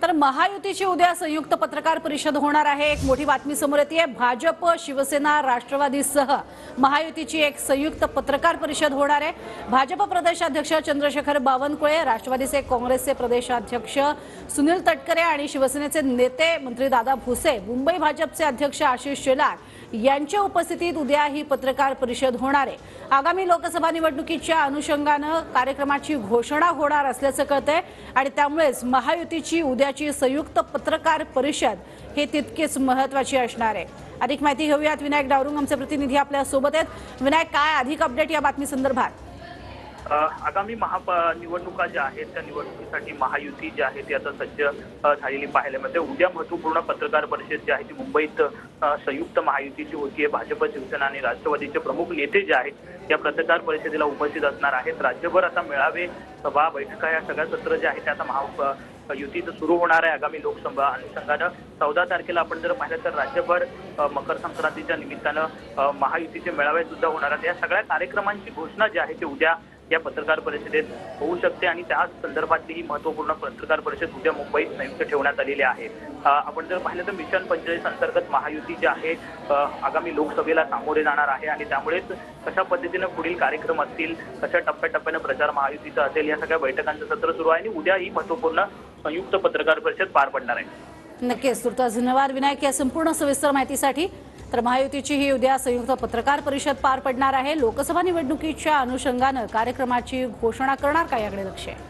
तर महायुतीची उद्या संयुक्त पत्रकार परिषद होणार आहे। एक मोठी बातमी समोर येते आहे। भाजप, शिवसेना, राष्ट्रवादीसह महायुतीची एक संयुक्त पत्रकार परिषद होणार आहे। भाजप प्रदेशाध्यक्ष चंद्रशेखर बावनकुळे, राष्ट्रवादीचे काँग्रेसचे प्रदेशाध्यक्ष सुनील तटकरे आणि शिवसेनेचे नेते मंत्री दादा भुसे, मुंबई भाजपचे अध्यक्ष आशिष शेलार यांच्या उपस्थितीत उद्या ही पत्रकार परिषद होणार आहे। आगामी लोकसभा निवडणुकीच्या अनुषंगाने कार्यक्रमाची घोषणा होणार असल्याचं कळतंय आणि त्यामुळेच महायुतीची उद्याची संयुक्त पत्रकार परिषद हे तितकेच महत्त्वाची असणार आहे। अधिक माहिती घेऊयात, विनायक डावरुंग आमचे प्रतिनिधी आपल्या सोबत आहेत। विनायक, काय अधिक अपडेट या बातमी संदर्भात? आगामी निवडणुका ज्या आहेत त्या निवडणुकीसाठी महायुती जी आहे ती आता सज्ज झालेली पाहायला मिळते। उद्या महत्त्वपूर्ण पत्रकार परिषद जी आहे ती मुंबईत संयुक्त महायुतीची होतीये। भाजप, शिवसेना आणि राष्ट्रवादीचे प्रमुख नेते जे आहेत या पत्रकार परिषदेला उपस्थित असणार आहेत। राज्यभर आता मेळावे, सभा, बैठका या सगळ्या सत्र जे आहेत ते आता युतीत सुरू होणार आहे। आगामी लोकसभा अनुषंगानं 14 तारखेला आपण जर पाहिलं तर राज्यभर मकर संक्रांतीच्या निमित्तानं महायुतीचे मेळावे सुद्धा होणार आहेत। या सगळ्या कार्यक्रमांची घोषणा जी आहे ती उद्या या पत्रकार परिषदेत होऊ शकते आणि त्या संदर्भातली ही महत्त्वपूर्ण पत्रकार परिषद उद्या मुंबईत संयुक्त ठेवण्यात आलेली आहे। आपण जर पाहिलं तर मिशन 45 अंतर्गत महायुती जी आहे आगामी लोकसभेला सामोरे जाणार आहे आणि त्यामुळेच कशा पद्धतीने पुढील कार्यक्रम असतील, कशा टप्प्याटप्प्याने प्रचार महायुतीचा असेल, या सगळ्या बैठकांचं सत्र सुरू आहे आणि उद्या ही महत्त्वपूर्ण संयुक्त पत्रकार परिषद पार पडणार आहे। नक्कीच, तुर्तास धन्यवाद विनायक या संपूर्ण सविस्तर माहितीसाठी। तर महायुतीची ही उद्या संयुक्त पत्रकार परिषद पार पडणार आहे। लोकसभा निवडणुकीच्या अनुषंगाने कार्यक्रमाची घोषणा करणार का याकडे लक्ष आहे।